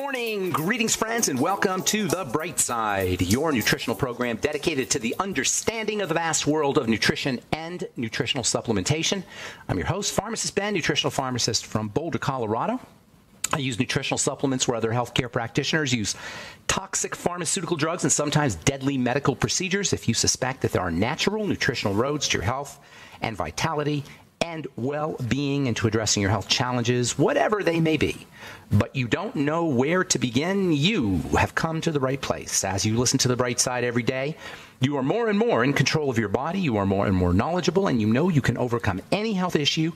morning. Greetings, friends, and welcome to The Bright Side, your nutritional program dedicated to the understanding of the vast world of nutrition and nutritional supplementation. I'm your host, Pharmacist Ben, nutritional pharmacist from Boulder, Colorado. I use nutritional supplements where other healthcare practitioners use toxic pharmaceutical drugs and sometimes deadly medical procedures. If you suspect that there are natural nutritional roads to your health and vitality and well-being and to addressing your health challenges, whatever they may be, but you don't know where to begin, you have come to the right place. As you listen to The Bright Side every day, you are more and more in control of your body, you are more and more knowledgeable, and you know you can overcome any health issue.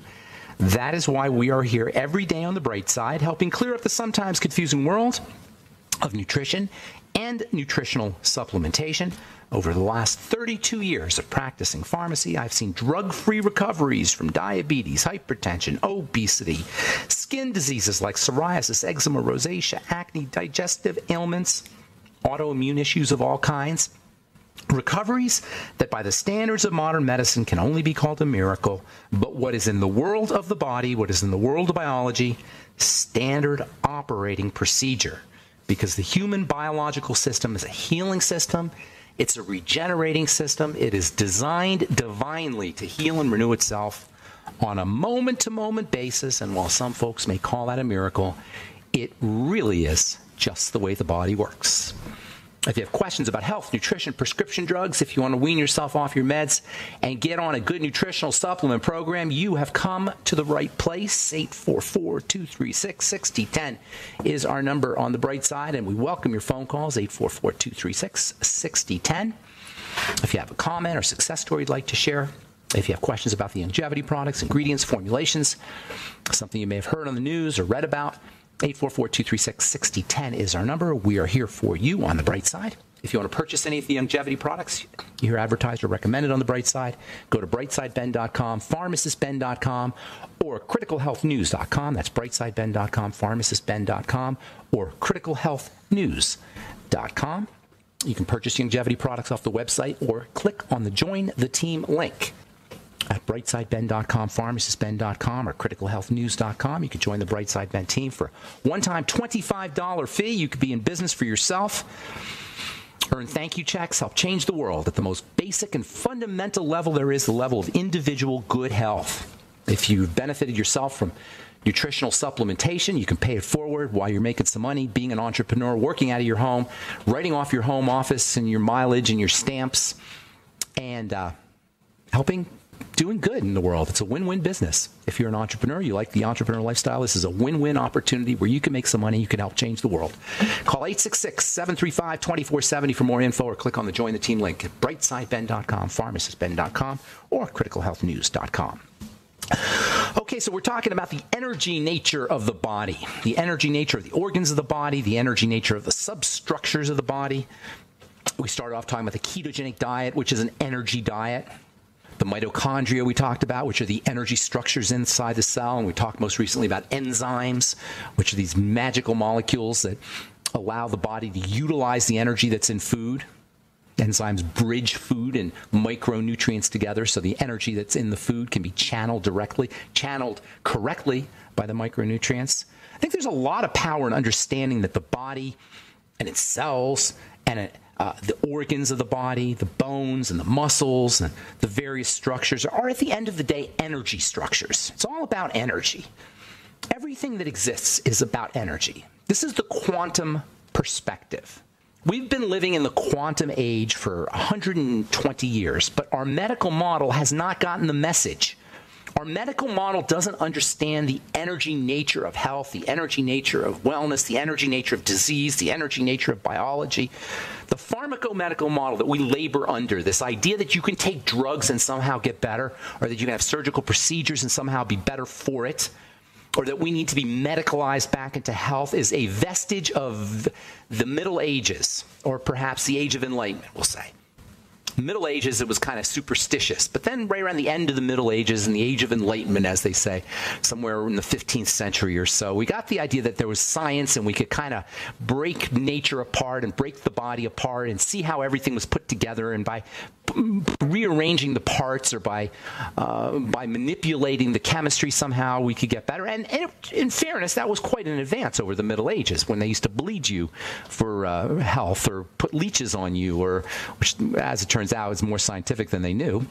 That is why we are here every day on The Bright Side, helping clear up the sometimes confusing world of nutrition and nutritional supplementation. Over the last 32 years of practicing pharmacy, I've seen drug-free recoveries from diabetes, hypertension, obesity, skin diseases like psoriasis, eczema, rosacea, acne, digestive ailments, autoimmune issues of all kinds. Recoveries that by the standards of modern medicine can only be called a miracle, but what is in the world of the body, what is in the world of biology, standard operating procedure. Because the human biological system is a healing system. It's a regenerating system. It is designed divinely to heal and renew itself on a moment-to-moment basis. And while some folks may call that a miracle, it really is just the way the body works. If you have questions about health, nutrition, prescription drugs, if you want to wean yourself off your meds and get on a good nutritional supplement program, you have come to the right place. 844-236-6010 is our number on The Bright Side, and we welcome your phone calls, 844-236-6010. If you have a comment or success story you'd like to share, if you have questions about the longevity products, ingredients, formulations, something you may have heard on the news or read about, 844-236-6010 is our number. We are here for you on The Bright Side. If you want to purchase any of the longevity products you hear advertised or recommended on The Bright Side, go to brightsideben.com, pharmacistben.com, or criticalhealthnews.com. That's brightsideben.com, pharmacistben.com, or criticalhealthnews.com. You can purchase longevity products off the website or click on the Join the Team link at brightsideben.com, pharmacistben.com, or criticalhealthnews.com. You can join the Brightside Ben team for a one-time $25 fee. You could be in business for yourself, earn thank you checks, help change the world at the most basic and fundamental level there is, the level of individual good health. If you've benefited yourself from nutritional supplementation, you can pay it forward while you're making some money, being an entrepreneur, working out of your home, writing off your home office and your mileage and your stamps, and doing good in the world. It's a win-win business. If you're an entrepreneur, you like the entrepreneur lifestyle, this is a win-win opportunity where you can make some money, you can help change the world. Call 866-735-2470 for more info, or click on the Join the Team link at brightsideben.com, pharmacistben.com, or criticalhealthnews.com. Okay, so we're talking about the energy nature of the body, the energy nature of the organs of the body, the energy nature of the substructures of the body. We started off talking about the ketogenic diet, which is an energy diet. The mitochondria we talked about, which are the energy structures inside the cell. And we talked most recently about enzymes, which are these magical molecules that allow the body to utilize the energy that's in food. Enzymes bridge food and micronutrients together, so the energy that's in the food can be channeled correctly by the micronutrients. I think there's a lot of power in understanding that the body and its cells and the organs of the body, the bones and the muscles and the various structures are, at the end of the day, energy structures. It's all about energy. Everything that exists is about energy. This is the quantum perspective. We've been living in the quantum age for 120 years, but our medical model has not gotten the message. Our medical model doesn't understand the energy nature of health, the energy nature of wellness, the energy nature of disease, the energy nature of biology. The pharmacomedical model that we labor under, this idea that you can take drugs and somehow get better, or that you can have surgical procedures and somehow be better for it, or that we need to be medicalized back into health, is a vestige of the Middle Ages, or perhaps the Age of Enlightenment, we'll say. Middle Ages, it was kind of superstitious. But then right around the end of the Middle Ages and the Age of Enlightenment, as they say, somewhere in the 15th century or so, we got the idea that there was science and we could kind of break nature apart and break the body apart and see how everything was put together. And by rearranging the parts or by manipulating the chemistry somehow, we could get better. And in fairness, that was quite an advance over the Middle Ages, when they used to bleed you for health or put leeches on you, or which, as it turns out, is more scientific than they knew.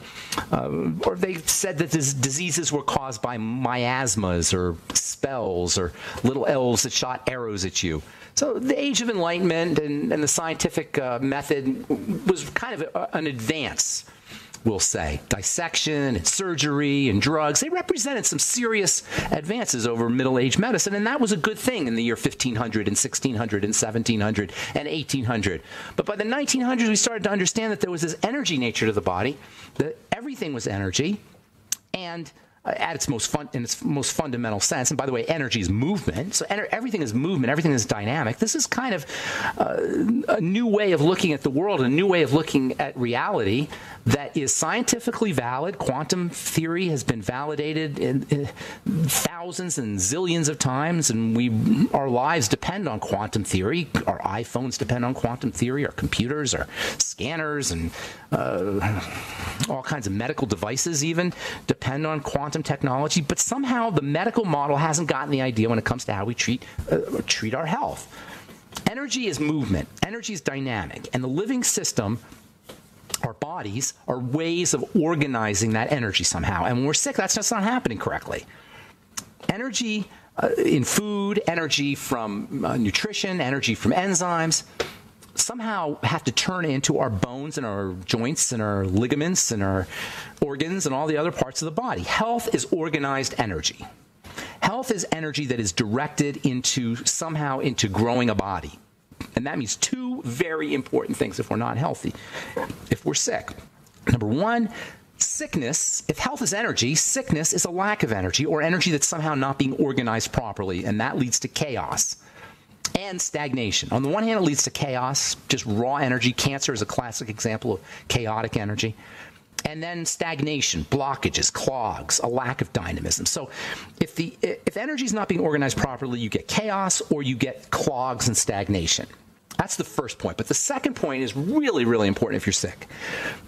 Or they said that diseases were caused by miasmas or spells or little elves that shot arrows at you. So the Age of Enlightenment and the scientific method was kind of an advance, we'll say. Dissection and surgery and drugs, they represented some serious advances over Middle Age medicine, and that was a good thing in the year 1500 and 1600 and 1700 and 1800. But by the 1900s, we started to understand that there was this energy nature to the body, that everything was energy, and at its most fundamental sense. And by the way, energy is movement. So everything is movement. Everything is dynamic. This is kind of a new way of looking at the world, a new way of looking at reality that is scientifically valid. Quantum theory has been validated in thousands and zillions of times, and our lives depend on quantum theory. Our iPhones depend on quantum theory. Our computers, our scanners, and all kinds of medical devices even depend on quantum technology. But somehow the medical model hasn't gotten the idea when it comes to how we treat our health. Energy is movement. Energy is dynamic. And the living system, our bodies, are ways of organizing that energy somehow. And when we're sick, that's just not happening correctly. Energy in food, energy from nutrition, energy from enzymes, somehow have to turn into our bones and our joints and our ligaments and our organs and all the other parts of the body. Health is organized energy. Health is energy that is directed somehow into growing a body. And that means two very important things if we're not healthy, if we're sick. Number one, sickness. If health is energy, sickness is a lack of energy, or energy that's somehow not being organized properly, and that leads to chaos and stagnation. On the one hand, it leads to chaos, just raw energy. Cancer is a classic example of chaotic energy. And then stagnation, blockages, clogs, a lack of dynamism. So if energy is not being organized properly, you get chaos or you get clogs and stagnation. That's the first point. But the second point is really, really important if you're sick.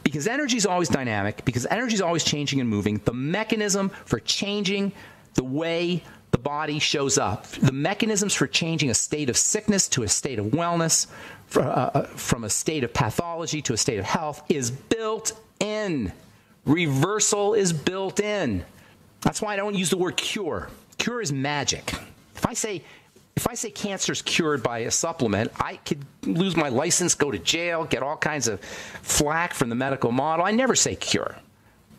Because energy is always dynamic, because energy is always changing and moving, the mechanism for changing the way the body shows up, the mechanisms for changing a state of sickness to a state of wellness, from a state of pathology to a state of health, is built in. Reversal is built in. That's why I don't use the word cure. Cure is magic. If I say cancer's cured by a supplement, I could lose my license, go to jail, get all kinds of flack from the medical model. I never say cure.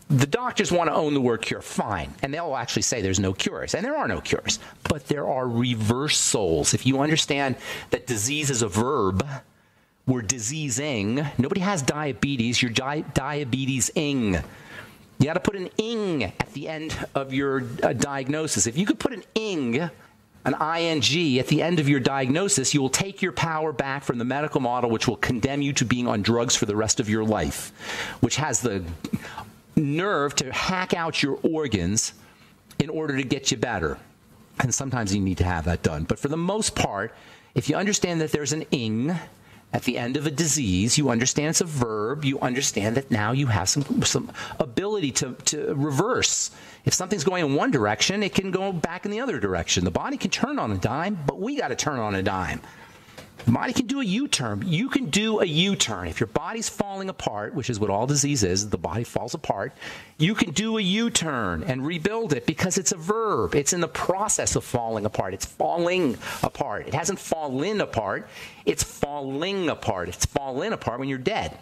The doctors want to own the word cure, fine, and they'll actually say there's no cures, and there are no cures, but there are reversals. If you understand that disease is a verb, we're diseasing. Nobody has diabetes, you're diabetes-ing. You got to put an ing at the end of your diagnosis. If you could put an ing, an ing at the end of your diagnosis, you will take your power back from the medical model, which will condemn you to being on drugs for the rest of your life, which has the nerve to hack out your organs in order to get you better. And sometimes you need to have that done. But for the most part, if you understand that there's an ing at the end of a disease, you understand it's a verb, you understand that now you have some ability to reverse. If something's going in one direction, it can go back in the other direction. The body can turn on a dime, but we got to turn on a dime. The body can do a U-turn. You can do a U-turn. If your body's falling apart, which is what all disease is, the body falls apart, you can do a U-turn and rebuild it because it's a verb. It's in the process of falling apart. It's falling apart. It hasn't fallen apart. It's falling apart. It's fallen apart when you're dead.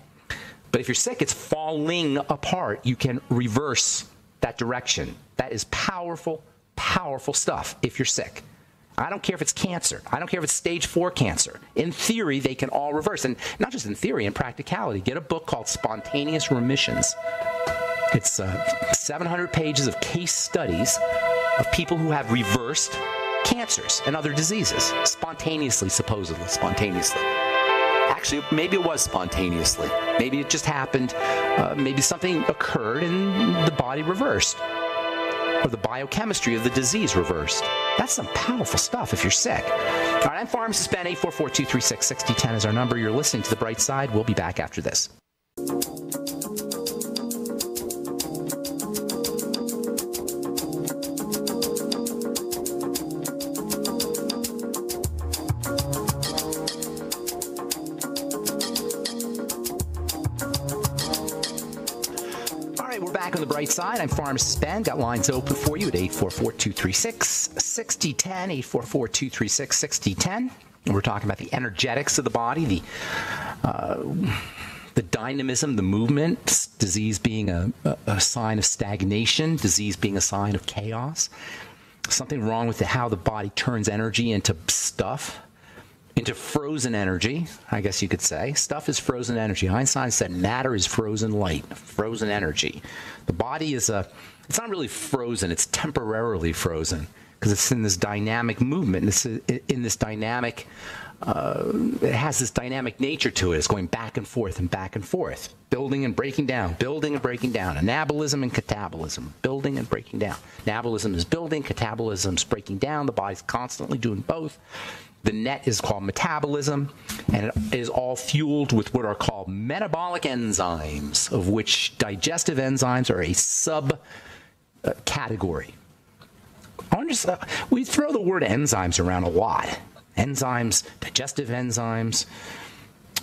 But if you're sick, it's falling apart. You can reverse that direction. That is powerful, powerful stuff if you're sick. I don't care if it's cancer. I don't care if it's stage 4 cancer. In theory, they can all reverse. And not just in theory, in practicality. Get a book called Spontaneous Remissions. It's 700 pages of case studies of people who have reversed cancers and other diseases. Spontaneously, supposedly, spontaneously. Actually, maybe it was spontaneously. Maybe it just happened. Maybe something occurred and the body reversed, or the biochemistry of the disease reversed. That's some powerful stuff if you're sick. All right, I'm Pharmacist Ben. 844-236-6010 is our number. You're listening to The Bright Side. We'll be back after this. Back on The Bright Side, I'm Pharmacist Ben. Got lines open for you at 844-236-6010, 844-236-6010. We're talking about the energetics of the body, the dynamism, the movement, disease being a sign of stagnation, disease being a sign of chaos, something wrong with how the body turns energy into stuff, into frozen energy, I guess you could say. Stuff is frozen energy. Einstein said matter is frozen light, frozen energy. The body is it's not really frozen, it's temporarily frozen because it's in this dynamic movement. It's in this dynamic, it has this dynamic nature to it. It's going back and forth, building and breaking down, anabolism and catabolism, building and breaking down. Anabolism is building, catabolism is breaking down. The body's constantly doing both. The net is called metabolism, and it is all fueled with what are called metabolic enzymes, of which digestive enzymes are a sub-category. We throw the word enzymes around a lot. Enzymes, digestive enzymes.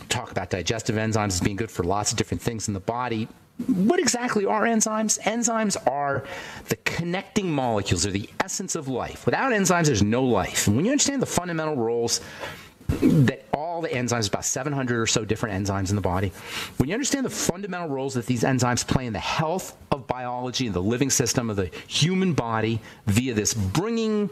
Talk about digestive enzymes as being good for lots of different things in the body. What exactly are enzymes? Enzymes are the connecting molecules, or the essence of life. Without enzymes, there's no life. And when you understand the fundamental roles that all the enzymes, about 700 or so different enzymes in the body, when you understand the fundamental roles that these enzymes play in the health of biology and the living system of the human body via this bringing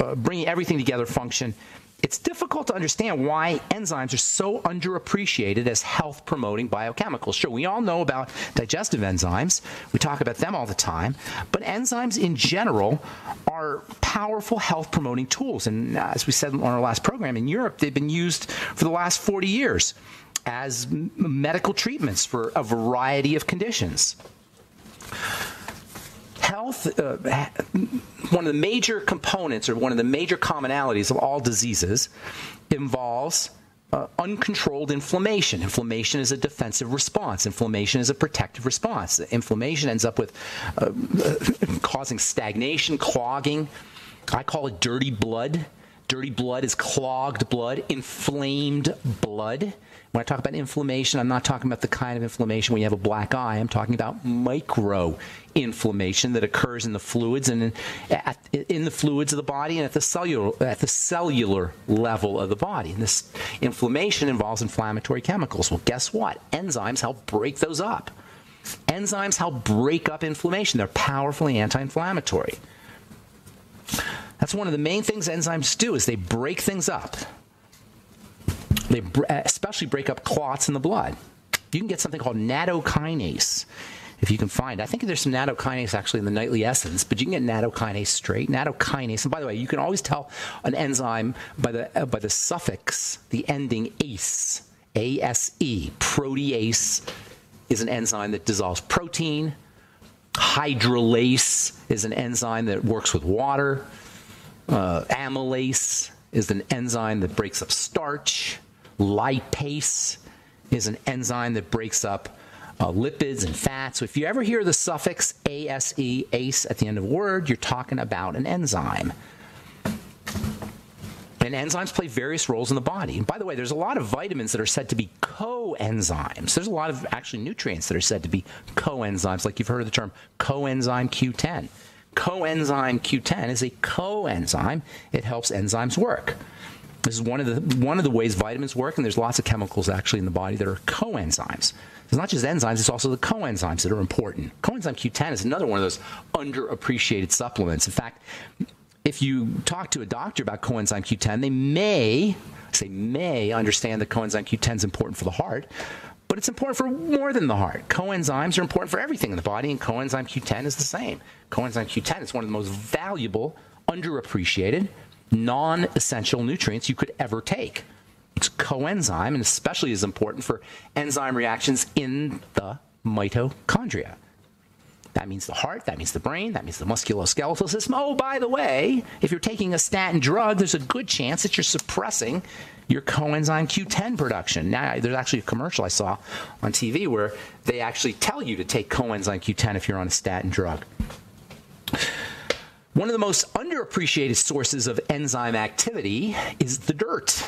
everything together function, it's difficult to understand why enzymes are so underappreciated as health-promoting biochemicals. Sure, we all know about digestive enzymes. We talk about them all the time. But enzymes in general are powerful health-promoting tools. And as we said on our last program, in Europe, they've been used for the last 40 years as medical treatments for a variety of conditions. Health, one of the major components, or one of the major commonalities of all diseases, involves uncontrolled inflammation. Inflammation is a defensive response. Inflammation is a protective response. Inflammation ends up with causing stagnation, clogging. I call it dirty blood. Dirty blood is clogged blood, inflamed blood. When I talk about inflammation, I'm not talking about the kind of inflammation when you have a black eye. I'm talking about micro-inflammation that occurs in the fluids and in the fluids of the body and at the cellular level of the body. And this inflammation involves inflammatory chemicals. Well, guess what? Enzymes help break those up. Enzymes help break up inflammation. They're powerfully anti-inflammatory. That's one of the main things enzymes do, is they break things up. They especially break up clots in the blood. You can get something called nattokinase, if you can find it. I think there's some nattokinase actually in the nightly essence, but you can get nattokinase straight. Nattokinase, and by the way, you can always tell an enzyme by the suffix, the ending ase, A-S-E. Protease is an enzyme that dissolves protein. Hydrolase is an enzyme that works with water. Amylase is an enzyme that breaks up starch. Lipase is an enzyme that breaks up lipids and fats. So if you ever hear the suffix ase, ace, at the end of a word, you're talking about an enzyme. And enzymes play various roles in the body. And by the way, there's a lot of vitamins that are said to be coenzymes. There's a lot of actually nutrients that are said to be coenzymes, like you've heard of the term coenzyme Q10. Coenzyme Q10 is a coenzyme. It helps enzymes work. This is one of the ways vitamins work, and there's lots of chemicals actually in the body that are coenzymes. It's not just enzymes, it's also the coenzymes that are important. Coenzyme Q10 is another one of those underappreciated supplements. In fact, if you talk to a doctor about coenzyme Q10, they may understand that coenzyme Q10 is important for the heart, but it's important for more than the heart. Coenzymes are important for everything in the body, and coenzyme Q10 is the same. Coenzyme Q10 is one of the most valuable, underappreciated, non-essential nutrients you could ever take. It's coenzyme, and especially is important for enzyme reactions in the mitochondria. That means the heart, that means the brain, that means the musculoskeletal system. Oh, by the way, if you're taking a statin drug, there's a good chance that you're suppressing your coenzyme Q10 production. Now, there's actually a commercial I saw on TV where they actually tell you to take coenzyme Q10 if you're on a statin drug. One of the most underappreciated sources of enzyme activity is the dirt.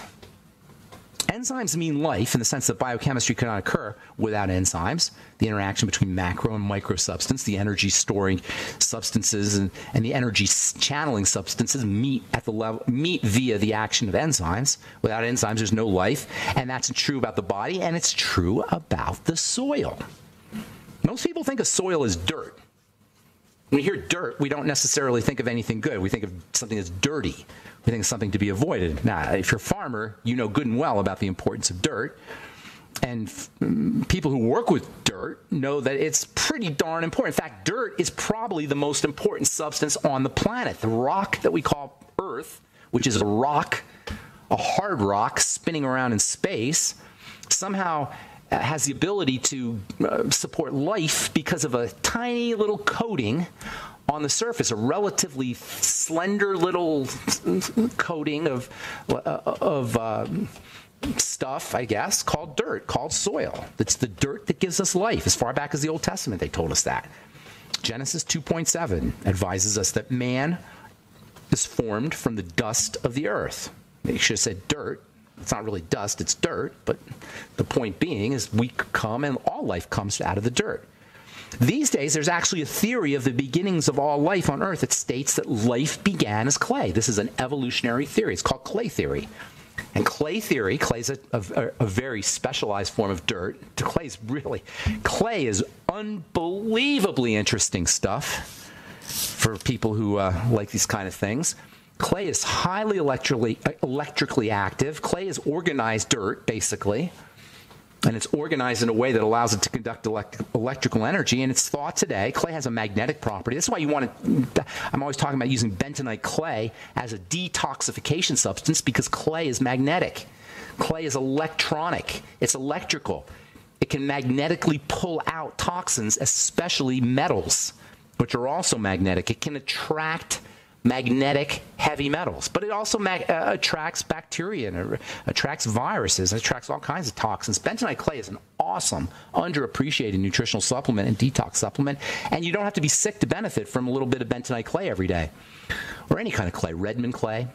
Enzymes mean life in the sense that biochemistry cannot occur without enzymes. The interaction between macro and micro substance, the energy storing substances and the energy channeling substances meet via the action of enzymes. Without enzymes, there's no life, and that's true about the body, and it's true about the soil. Most people think of soil as dirt. When we hear dirt, we don't necessarily think of anything good. We think of something that's dirty. We think it's something to be avoided. Now, if you're a farmer, you know good and well about the importance of dirt. And people who work with dirt know that it's pretty darn important. In fact, dirt is probably the most important substance on the planet. The rock that we call Earth, which is a rock, a hard rock spinning around in space, somehow has the ability to support life because of a tiny little coating on the surface, a relatively slender little coating of stuff, I guess, called dirt, called soil. It's the dirt that gives us life. As far back as the Old Testament, they told us that. Genesis 2:7 advises us that man is formed from the dust of the earth. They should have said dirt. It's not really dust, it's dirt, but the point being is we come and all life comes out of the dirt. These days, there's actually a theory of the beginnings of all life on Earth that states that life began as clay. This is an evolutionary theory. It's called clay theory. And clay is a very specialized form of dirt. Clay is unbelievably interesting stuff for people who like these kind of things. Clay is highly electrically active. Clay is organized dirt, basically. And it's organized in a way that allows it to conduct electrical energy. And it's thought today, clay has a magnetic property. That's why you want to, I'm always talking about using bentonite clay as a detoxification substance because clay is magnetic. Clay is electronic. It's electrical. It can magnetically pull out toxins, especially metals, which are also magnetic. It can attract magnetic heavy metals, but it also attracts bacteria and attracts viruses and attracts all kinds of toxins. Bentonite clay is an awesome, underappreciated nutritional supplement and detox supplement, and you don't have to be sick to benefit from a little bit of bentonite clay every day, or any kind of clay. Redmond clay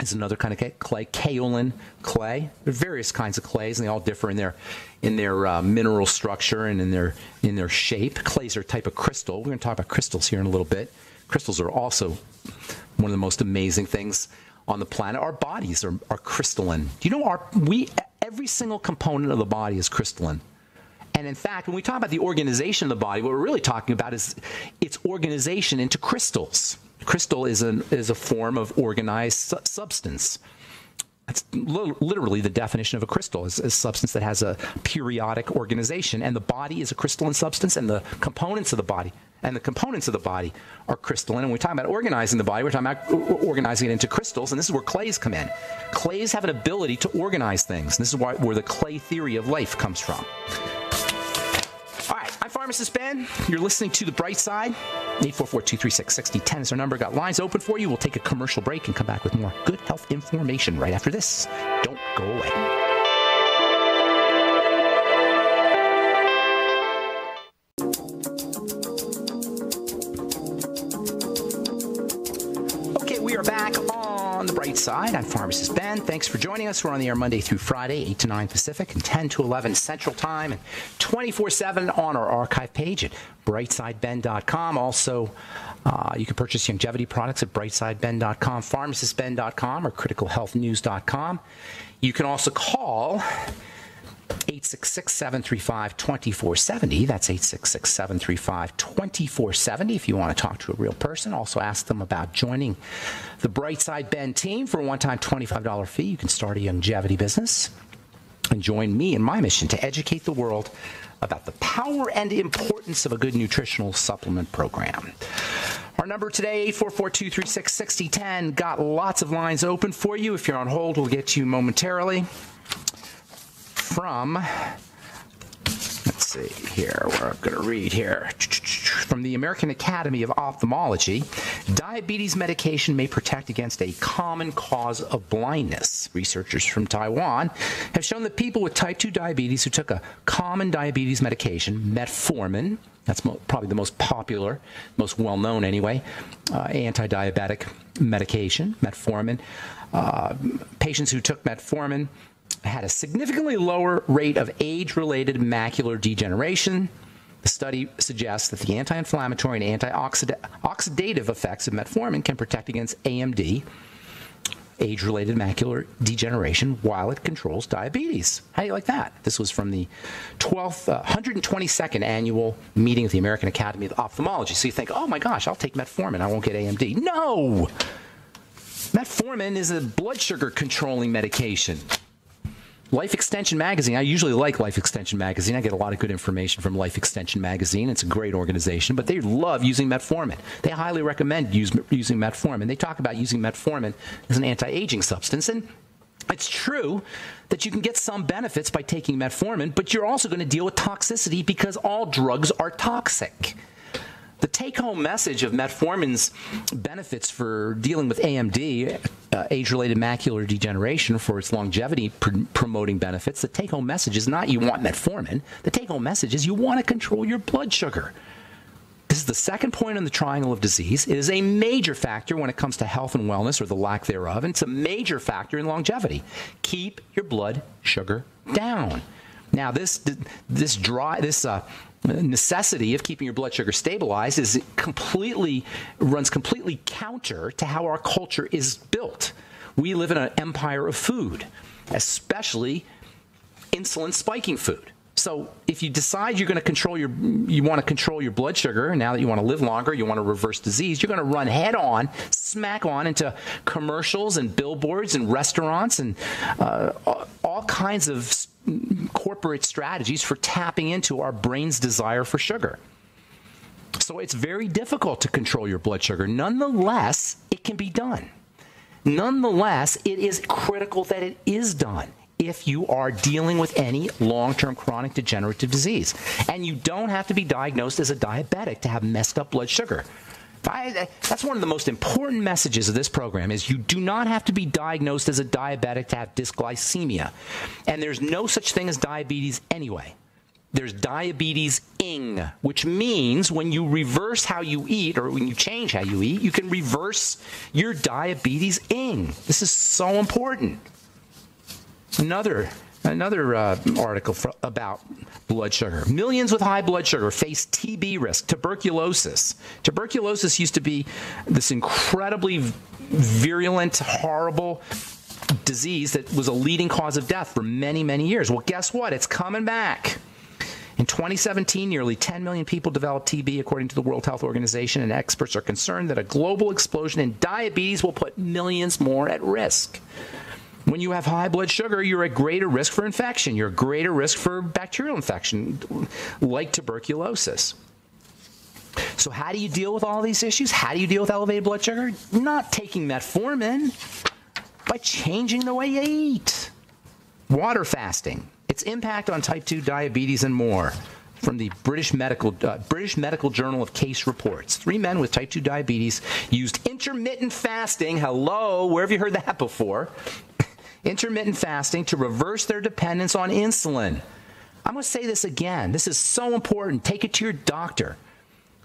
is another kind of clay. Kaolin clay. There are various kinds of clays, and they all differ in their mineral structure and in their shape. Clays are a type of crystal. We're going to talk about crystals here in a little bit. Crystals are also one of the most amazing things on the planet. Our bodies are crystalline. Do you know every single component of the body is crystalline? And in fact, when we talk about the organization of the body, what we're really talking about is its organization into crystals. Crystal is a form of organized substance. That's literally the definition of a crystal, is a substance that has a periodic organization. And the body is a crystalline substance, and the components of the body are crystalline. And when we talk about organizing the body, we're talking about organizing it into crystals, and this is where clays come in. Clays have an ability to organize things, and this is where the clay theory of life comes from. All right, I'm Pharmacist Ben. You're listening to The Bright Side. 844-236-6010 is our number. Got lines open for you. We'll take a commercial break and come back with more good health information right after this. Don't go away. The Bright Side. I'm Pharmacist Ben. Thanks for joining us. We're on the air Monday through Friday, 8 to 9 Pacific and 10 to 11 Central Time, and 24/7 on our archive page at brightsideben.com. Also, you can purchase longevity products at brightsideben.com, pharmacistben.com, or criticalhealthnews.com. You can also call 866-735-2470. That's 866-735-2470 if you want to talk to a real person. Also ask them about joining the Brightside Ben team for a one-time $25 fee. You can start a longevity business and join me in my mission to educate the world about the power and importance of a good nutritional supplement program. Our number today, 844-236-6010. Got lots of lines open for you. If you're on hold, we'll get to you momentarily. From, let's see here, where I'm going to read here. From the American Academy of Ophthalmology, diabetes medication may protect against a common cause of blindness. Researchers from Taiwan have shown that people with type 2 diabetes who took a common diabetes medication, metformin, that's probably the most popular, most well-known anyway, anti-diabetic medication, metformin. Patients who took metformin had a significantly lower rate of age-related macular degeneration. The study suggests that the anti-inflammatory and antioxidative effects of metformin can protect against AMD, age-related macular degeneration, while it controls diabetes. How do you like that? This was from the 122nd annual meeting of the American Academy of Ophthalmology. So you think, oh my gosh, I'll take metformin, I won't get AMD. No! Metformin is a blood sugar controlling medication. Life Extension Magazine, I usually like Life Extension Magazine. I get a lot of good information from Life Extension Magazine. It's a great organization, but they love using metformin. They highly recommend using metformin. They talk about using metformin as an anti-aging substance. And it's true that you can get some benefits by taking metformin, but you're also going to deal with toxicity because all drugs are toxic. The take-home message of metformin's benefits for dealing with AMD, age-related macular degeneration, for its longevity promoting benefits, the take-home message is not you want metformin. The take-home message is you want to control your blood sugar. This is the second point on the triangle of disease. It is a major factor when it comes to health and wellness, or the lack thereof, and it's a major factor in longevity. Keep your blood sugar down. Now, this necessity of keeping your blood sugar stabilized runs completely counter to how our culture is built. We live in an empire of food, especially insulin spiking food. So if you decide you want to control your blood sugar, now that you want to live longer, you want to reverse disease, you're going to run head on, smack on into commercials and billboards and restaurants and all kinds of corporate strategies for tapping into our brain's desire for sugar. So it's very difficult to control your blood sugar. Nonetheless, it can be done. Nonetheless, it is critical that it is done if you are dealing with any long-term chronic degenerative disease. And you don't have to be diagnosed as a diabetic to have messed up blood sugar. That's one of the most important messages of this program, is you do not have to be diagnosed as a diabetic to have dysglycemia. And there's no such thing as diabetes anyway. There's diabetes-ing, which means when you reverse how you eat, or when you change how you eat, you can reverse your diabetes-ing. This is so important. Another article about blood sugar. Millions with high blood sugar face TB risk, tuberculosis. Tuberculosis used to be this incredibly virulent, horrible disease that was a leading cause of death for many, many years. Well, guess what? It's coming back. In 2017, nearly 10 million people developed TB, according to the World Health Organization, and experts are concerned that a global explosion in diabetes will put millions more at risk. When you have high blood sugar, you're at greater risk for infection. You're at greater risk for bacterial infection, like tuberculosis. So how do you deal with all these issues? How do you deal with elevated blood sugar? Not taking metformin, by changing the way you eat. Water fasting, its impact on type 2 diabetes and more. From the British Medical Journal of Case Reports. 3 men with type 2 diabetes used intermittent fasting. Hello, where have you heard that before? Intermittent fasting to reverse their dependence on insulin. I'm going to say this again. This is so important. Take it to your doctor.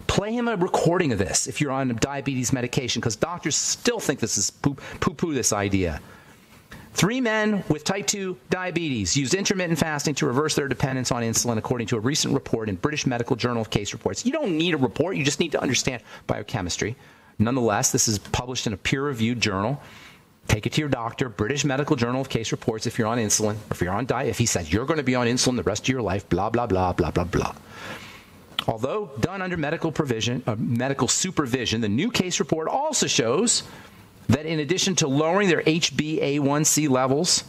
Play him a recording of this if you're on diabetes medication, because doctors still think this is poo-poo, this idea. 3 men with type 2 diabetes used intermittent fasting to reverse their dependence on insulin, according to a recent report in British Medical Journal of Case Reports. You don't need a report. You just need to understand biochemistry. Nonetheless, this is published in a peer-reviewed journal. Take it to your doctor, British Medical Journal of Case Reports, if you're on insulin, or if you're on diet. If he says you're going to be on insulin the rest of your life, blah, blah, blah, blah, blah, blah. Although done under medical supervision, the new case report also shows that in addition to lowering their HbA1c levels,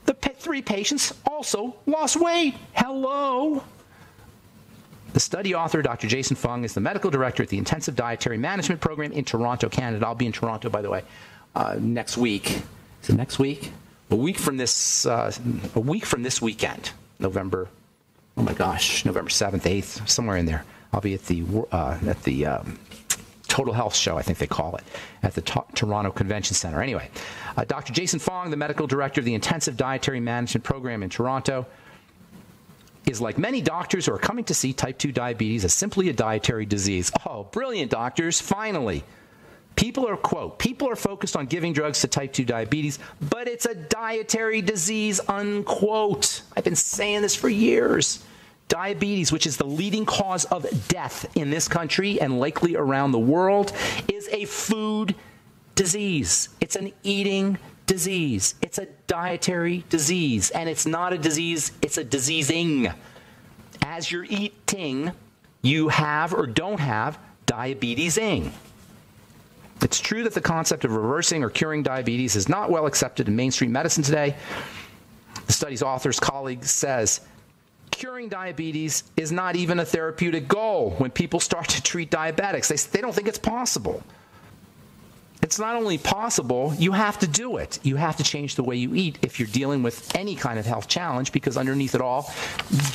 the 3 patients also lost weight. Hello. The study author, Dr. Jason Fung, is the medical director at the Intensive Dietary Management Program in Toronto, Canada. I'll be in Toronto, by the way, next week. Is it next week? A week from this weekend, November. Oh my gosh, November 7th, 8th, somewhere in there. I'll be at the Total Health Show, I think they call it, at the Toronto Convention Center. Anyway, Dr. Jason Fong, the medical director of the Intensive Dietary Management Program in Toronto, is like many doctors who are coming to see type 2 diabetes as simply a dietary disease. Oh, brilliant, doctors, finally. People are focused on giving drugs to type 2 diabetes, but it's a dietary disease, unquote. I've been saying this for years. Diabetes, which is the leading cause of death in this country and likely around the world, is a food disease. It's an eating disease. It's a dietary disease. And it's not a disease, it's a diseasing. As you're eating, you have or don't have diabetesing. It's true that the concept of reversing or curing diabetes is not well accepted in mainstream medicine today. The study's author's colleague says, curing diabetes is not even a therapeutic goal when people start to treat diabetics. They don't think it's possible. It's not only possible, you have to do it. You have to change the way you eat if you're dealing with any kind of health challenge, because underneath it all,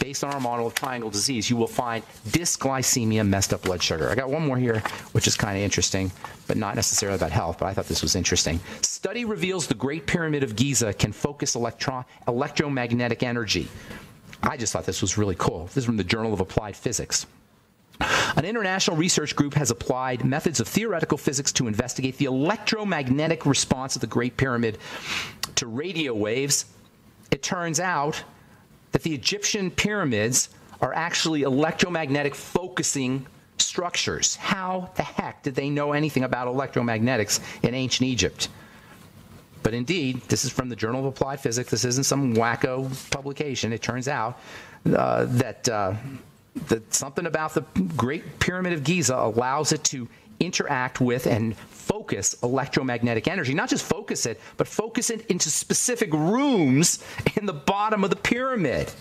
based on our model of triangle disease, you will find dysglycemia, messed up blood sugar. I got one more here, which is kind of interesting, but not necessarily about health, but I thought this was interesting. Study reveals the Great Pyramid of Giza can focus electromagnetic energy. I just thought this was really cool. This is from the Journal of Applied Physics. An international research group has applied methods of theoretical physics to investigate the electromagnetic response of the Great Pyramid to radio waves. It turns out that the Egyptian pyramids are actually electromagnetic focusing structures. How the heck did they know anything about electromagnetics in ancient Egypt? But indeed, this is from the Journal of Applied Physics. This isn't some wacko publication. It turns out that something about the Great Pyramid of Giza allows it to interact with and focus electromagnetic energy. Not just focus it, but focus it into specific rooms in the bottom of the pyramid.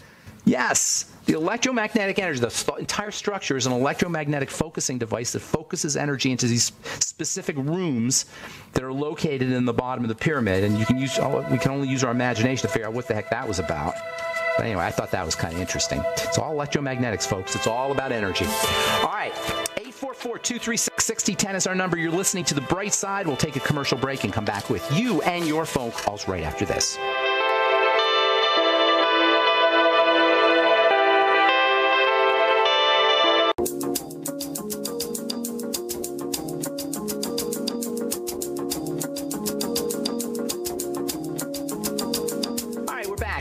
Yes, the electromagnetic energy, the entire structure is an electromagnetic focusing device that focuses energy into these specific rooms that are located in the bottom of the pyramid. And we can only use our imagination to figure out what the heck that was about. But anyway, I thought that was kind of interesting. It's all electromagnetics, folks. It's all about energy. All right, 844-236-6010 is our number. You're listening to The Bright Side. We'll take a commercial break and come back with you and your phone calls right after this.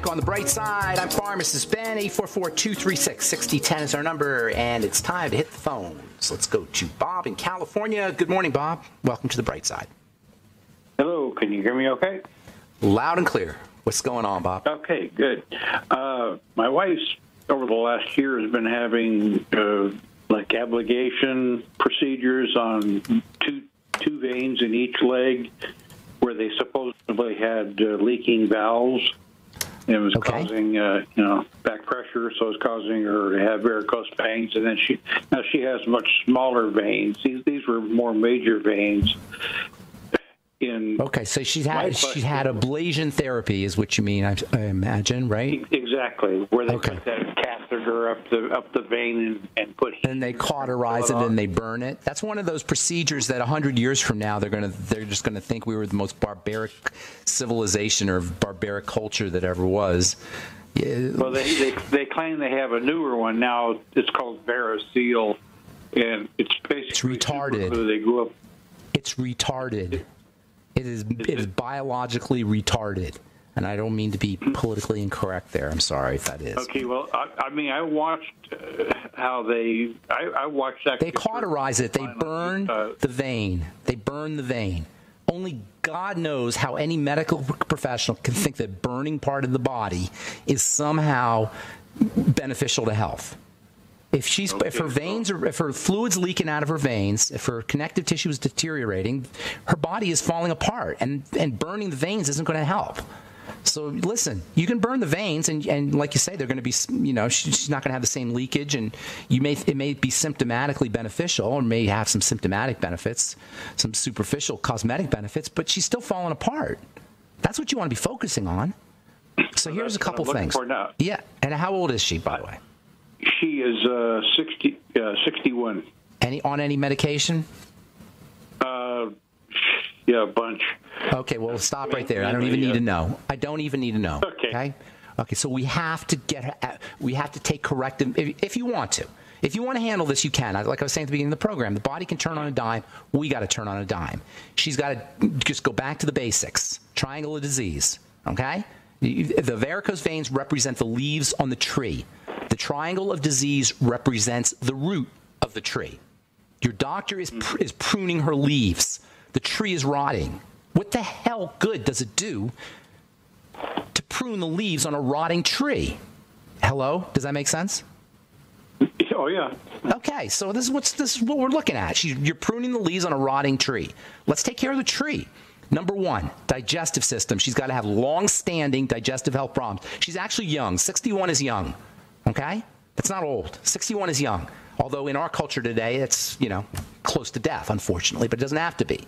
On the bright side, I'm Pharmacist Ben. 844-236-6010 is our number, and it's time to hit the phones. Let's go to Bob in California. Good morning, Bob. Welcome to the bright side. Hello, can you hear me okay? Loud and clear. What's going on, Bob? Okay, good. My wife's, over the last year, has been having like ablation procedures on two veins in each leg where they supposedly had leaking valves. It was causing, back pressure, so it's causing her to have varicose veins. And then she has much smaller veins. These were more major veins. So she's had ablation therapy, is what you mean? I imagine, right? Exactly, where they put that catheter up the vein and put. And they cauterize it and they burn it. That's one of those procedures that 100 years from now they're just gonna think we were the most barbaric civilization or barbaric culture that ever was. Yeah. Well, they claim they have a newer one now. It's called Varicel, and it's basically retarded. They grew up. It's retarded. It is biologically retarded, and I don't mean to be politically incorrect there. I'm sorry if that is. Okay, well, I watched how I watched that. They cauterize it. They burn the vein. They burn the vein. Only God knows how any medical professional can think that burning part of the body is somehow beneficial to health. If her veins or if her fluid's leaking out of her veins, if her connective tissue is deteriorating, her body is falling apart, and burning the veins isn't going to help. So listen, you can burn the veins, and like you say, they're going to be, she's not going to have the same leakage, and it may be symptomatically beneficial, or may have some symptomatic benefits, some superficial cosmetic benefits, but she's still falling apart. That's what you want to be focusing on. So here's a couple things. For now. Yeah, and how old is she, by the way? She is 61. On any medication? Yeah, a bunch. Okay, well, stop right there. I don't even need to know. I don't even need to know. Okay. Okay, so we have to we have to take corrective, if you want to. If you want to handle this, you can. Like I was saying at the beginning of the program, the body can turn on a dime. We got to turn on a dime. She's got to just go back to the basics. Triangle of disease, okay? The varicose veins represent the leaves on the tree. The triangle of disease represents the root of the tree. Your doctor is pruning her leaves. The tree is rotting. What the hell good does it do to prune the leaves on a rotting tree? Hello? Does that make sense? Oh, yeah. Okay, so this is what we're looking at. You're pruning the leaves on a rotting tree. Let's take care of the tree. Number one, digestive system. She's got to have long-standing digestive health problems. She's actually young. 61 is young, okay? That's not old. 61 is young. Although in our culture today, it's, close to death, unfortunately, but it doesn't have to be.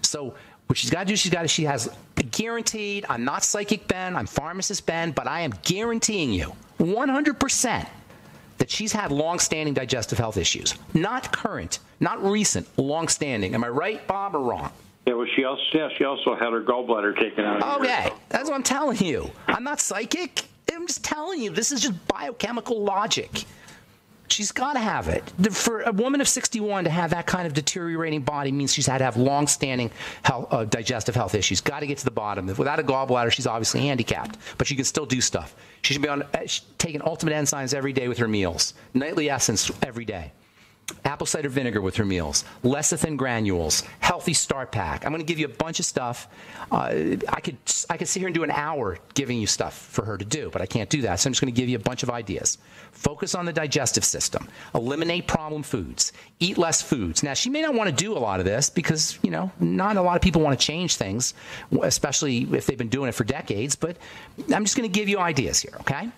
So what she's got to do, she has guaranteed, I'm not Psychic Ben, I'm Pharmacist Ben, but I am guaranteeing you 100% that she's had long-standing digestive health issues. Not current, not recent, long-standing. Am I right, Bob, or wrong? Yeah, well, she also had her gallbladder taken out. Okay, that's what I'm telling you. I'm not psychic. I'm just telling you, this is just biochemical logic. She's got to have it. For a woman of 61 to have that kind of deteriorating body means she's had to have long-standing digestive health issues. Got to get to the bottom. Without a gallbladder, she's obviously handicapped, but she can still do stuff. She should be taking Ultimate Enzymes every day with her meals. Nightly Essence every day. Apple cider vinegar with her meals, lecithin granules, healthy start pack. I'm going to give you a bunch of stuff. I could sit here and do an hour giving you stuff for her to do, but I can't do that. So I'm just going to give you a bunch of ideas. Focus on the digestive system. Eliminate problem foods. Eat less foods. Now, she may not want to do a lot of this because, not a lot of people want to change things, especially if they've been doing it for decades, but I'm just going to give you ideas here, okay?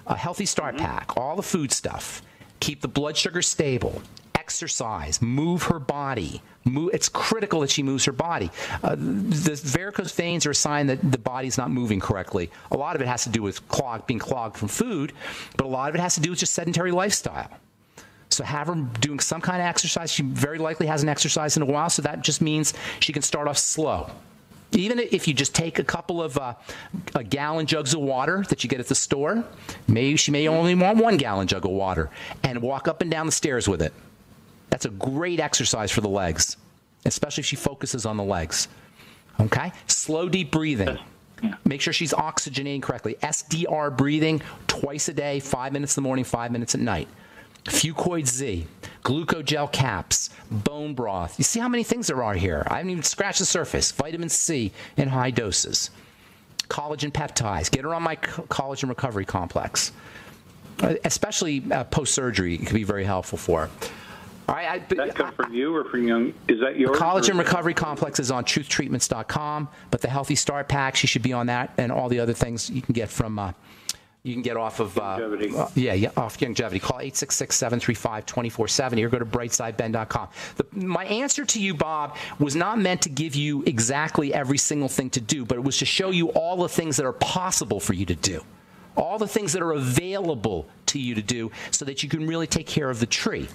A healthy start pack, all the food stuff. Keep the blood sugar stable. Exercise. Move her body. It's critical that she moves her body. The varicose veins are a sign that the body's not moving correctly. A lot of it has to do with being clogged from food, but a lot of it has to do with just sedentary lifestyle. So have her doing some kind of exercise. She very likely hasn't exercised in a while, so that just means she can start off slow. Even if you just take a couple of gallon jugs of water that you get at the store, she may only want 1 gallon jug of water, and walk up and down the stairs with it. That's a great exercise for the legs, especially if she focuses on the legs. Okay? Slow, deep breathing. Make sure she's oxygenating correctly. SDR breathing twice a day, 5 minutes in the morning, 5 minutes at night. Fucoid Z, glucogel caps, bone broth. You see how many things there are here? I haven't even scratched the surface. Vitamin C in high doses. Collagen peptides. Get her on my collagen recovery complex. Especially post-surgery, it can be very helpful for her. All right, that come from you or from young? Is that yours? Collagen Recovery Complex is on truthtreatments.com, but the Healthy Start Pack, she should be on that, and all the other things you can get from you can get off of Longevity. Off Longevity. Call 866-735-2470 or go to brightsideben.com. My answer to you, Bob, was not meant to give you exactly every single thing to do, but it was to show you all the things that are possible for you to do. All the things that are available to you to do so that you can really take care of the tree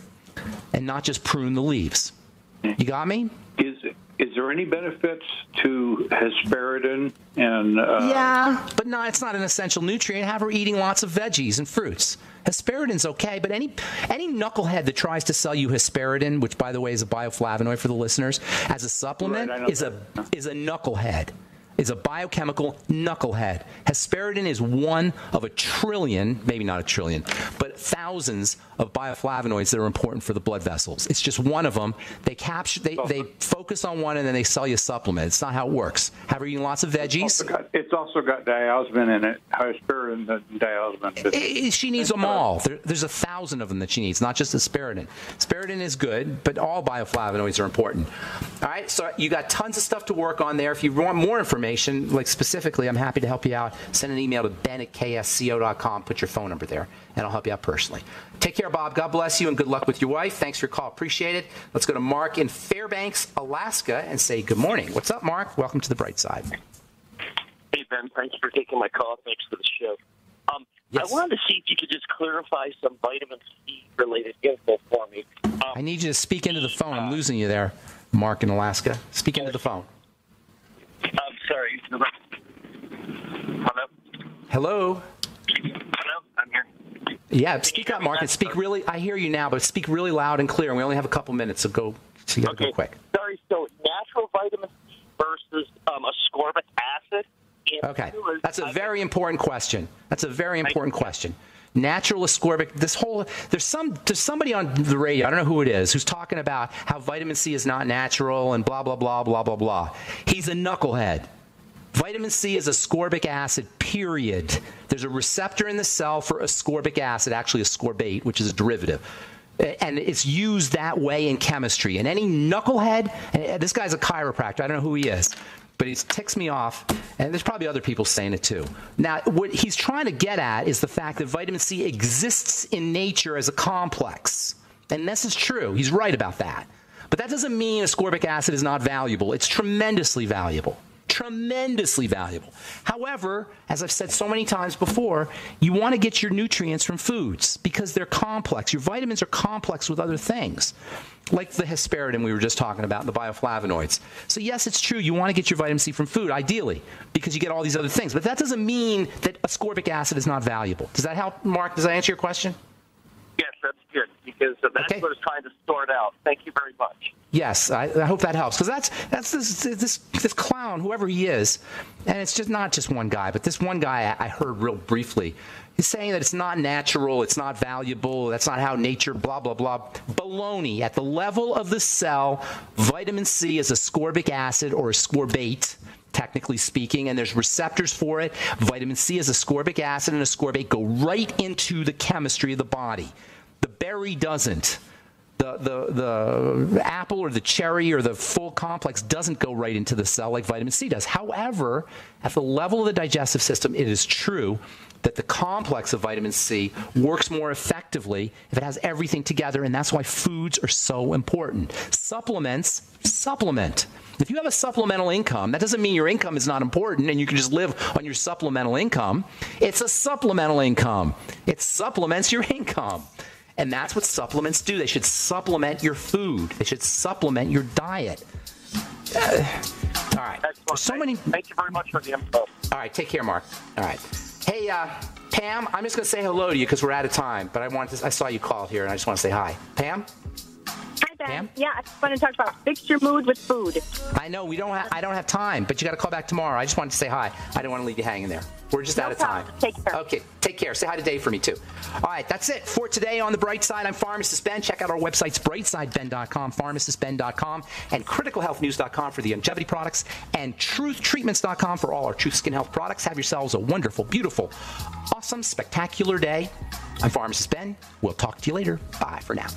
and not just prune the leaves. You got me? Is there any benefits to hesperidin? And yeah, but no, it's not an essential nutrient. Have her eating lots of veggies and fruits. Hesperidin's okay, but any knucklehead that tries to sell you hesperidin, which by the way is a bioflavonoid for the listeners, as a supplement, right, is a knucklehead. Is a biochemical knucklehead. Hesperidin is one of a trillion, maybe not a trillion, but thousands thousands of bioflavonoids that are important for the blood vessels. It's just one of them. They focus on one and then they sell you a supplement. It's not how it works. Have her eating lots of veggies. It's also got diosmin in it. Aspirin and diosmin. She needs them all. There's 1,000 of them that she needs, not just aspirin. Aspirin is good, but all bioflavonoids are important. All right, so you got tons of stuff to work on there. If you want more information, like specifically, I'm happy to help you out. Send an email to ben@ksco.com. Put your phone number there, and I'll help you out personally. Take care, Bob. God bless you, and good luck with your wife. Thanks for your call. Appreciate it. Let's go to Mark in Fairbanks, Alaska, and say good morning. What's up, Mark? Welcome to the Bright Side. Hey, Ben. Thanks for taking my call. Thanks for the show. Yes. I wanted to see if you could just clarify some vitamin C-related info for me. I need you to speak into the phone. I'm losing you there, Mark in Alaska. Speak into the phone. I'm sorry. Hello? Hello? Hello? I'm here. Yeah, speak up, Mark, and speak really. I hear you now, but speak really loud and clear. And we only have a couple minutes, so go. So you got to go quick. Sorry. So natural vitamin C versus ascorbic acid. Okay, that's a very important question. That's a very important question. Natural ascorbic. There's somebody on the radio. I don't know who it is who's talking about how vitamin C is not natural and blah blah blah blah blah blah. He's a knucklehead. Vitamin C is ascorbic acid, period. There's a receptor in the cell for ascorbic acid, actually ascorbate, which is a derivative. And it's used that way in chemistry. And any knucklehead, and this guy's a chiropractor, I don't know who he is, but he ticks me off, and there's probably other people saying it too. Now, what he's trying to get at is the fact that vitamin C exists in nature as a complex. And this is true. He's right about that. But that doesn't mean ascorbic acid is not valuable. It's tremendously valuable. Tremendously valuable. However, as I've said so many times before, you want to get your nutrients from foods because they're complex. Your vitamins are complex with other things, like the hesperidin we were just talking about, and the bioflavonoids. So yes, it's true, you want to get your vitamin C from food, ideally, because you get all these other things. But that doesn't mean that ascorbic acid is not valuable. Does that help, Mark? Does that answer your question? Yes, that's good, because that's what I was trying to sort out. Thank you very much. Yes, I hope that helps, because that's this clown, whoever he is, and it's just not just one guy, but this one guy I heard real briefly. He's saying that it's not natural, it's not valuable, that's not how nature, blah, blah, blah. Baloney. At the level of the cell, vitamin C is ascorbic acid or ascorbate, technically speaking, and there's receptors for it. Vitamin C is ascorbic acid and ascorbate go right into the chemistry of the body. The berry doesn't. The apple or the cherry or the full complex doesn't go right into the cell like vitamin C does. However, at the level of the digestive system, it is true that the complex of vitamin C works more effectively if it has everything together, and that's why foods are so important. Supplement. If you have a supplemental income, that doesn't mean your income is not important and you can just live on your supplemental income. It's a supplemental income. It supplements your income. And that's what supplements do. They should supplement your food. They should supplement your diet. All right. Excellent. So many. Thank you very much for the info. All right. Take care, Mark. All right. Hey, Pam, I'm just going to say hello to you because we're out of time. But I saw you called here, and I just want to say hi. Pam? Hi, Ben. Pam? Yeah, I just want to talk about fix your mood with food. I know I don't have time, but you got to call back tomorrow. I just wanted to say hi. I didn't want to leave you hanging there. We're just out of time. Take care. Okay, take care. Say hi to Dave for me, too. All right, that's it for today on The Bright Side. I'm Pharmacist Ben. Check out our websites, brightsideben.com, pharmacistben.com, and criticalhealthnews.com for the longevity products, and truthtreatments.com for all our Truth Skin Health products. Have yourselves a wonderful, beautiful, awesome, spectacular day. I'm Pharmacist Ben. We'll talk to you later. Bye for now.